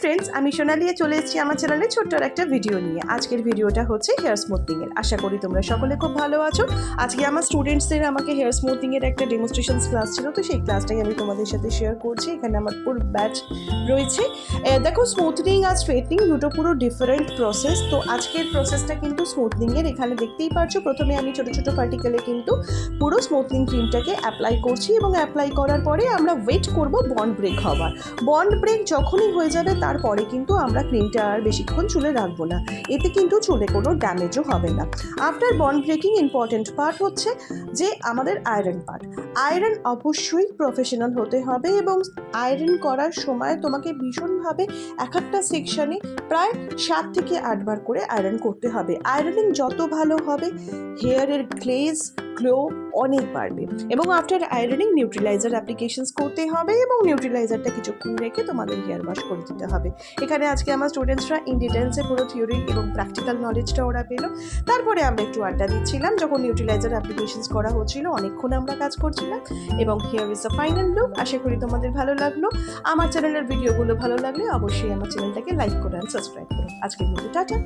Friends, আমি সোনালিয়া চলে এসেছি আমার চ্যানেলে ছোট্ট একটা ভিডিও নিয়ে। আজকের ভিডিওটা হচ্ছে হেয়ার স্মুথিংয়ের। আশা করি তোমরা সকলে খুব ভালো আছো। আজকে আমার স্টুডেন্টসদের আমাকে হেয়ার স্মুথিংয়ের একটা ডেমনস্ট্রেশন ক্লাস ছিল, তো সেই ক্লাসটাই আমি তোমাদের সাথে শেয়ার করছি। এখানে আমার ফুল ব্যাচ রয়েছে। দেখো, স্মুথনিং আর স্ট্রেটনিং দুটো পুরো ডিফারেন্ট প্রসেস। তো আজকের প্রসেসটা কিন্তু স্মুথনিংয়ের। এখানে দেখতেই পারছো, প্রথমে আমি ছোটো ছোটো পার্টিকেলে কিন্তু পুরো স্মুথনিং ক্রিমটাকে অ্যাপ্লাই করছি এবং অ্যাপ্লাই করার পরে আমরা ওয়েট করব বন্ড ব্রেক হওয়ার। বন্ড ব্রেক যখনই হয়ে যাবে তারপরে কিন্তু আমরা ক্রিমটা আর বেশিক্ষণ চুলে রাখবো না, এতে কিন্তু চুলে কোনো ড্যামেজও হবে না। After bond breaking important part হচ্ছে যে আমাদের আয়রন পার্ট। আয়রন অবশ্যই প্রফেশনাল হতে হবে এবং আয়রন করার সময় তোমাকে ভীষণভাবে এক একটা সেকশানে প্রায় 7 থেকে 8 বার করে আয়রন করতে হবে। আয়রনিং যত ভালো হবে হেয়ারের গ্লো অনেক বাড়বে। এবং আফটার আয়রনিং নিউট্রিলাইজার অ্যাপ্লিকেশনস করতে হবে এবং নিউট্রিলাইজারটা কিছুক্ষণ রেখে তোমাদের হেয়ার ওয়াশ করে দিতে হবে। এখানে আজকে আমার স্টুডেন্টসরা ইন ডিটেলসে পুরো থিওরি এবং প্র্যাকটিক্যাল নলেজটা ওরা পেলো। তারপরে আমরা একটু আড্ডা দিচ্ছিলাম যখন নিউট্রিলাইজার অ্যাপ্লিকেশনস করা হচ্ছিল। অনেকক্ষণ আমরা কাজ করছিলাম এবং here is the final look. আশা করি তোমাদের ভালো লাগলো। আমার চ্যানেলের ভিডিওগুলো ভালো লাগলে অবশ্যই আমার চ্যানেলটাকে লাইক করো অ্যান্ড সাবস্ক্রাইব করো। আজকের মতো টাটা।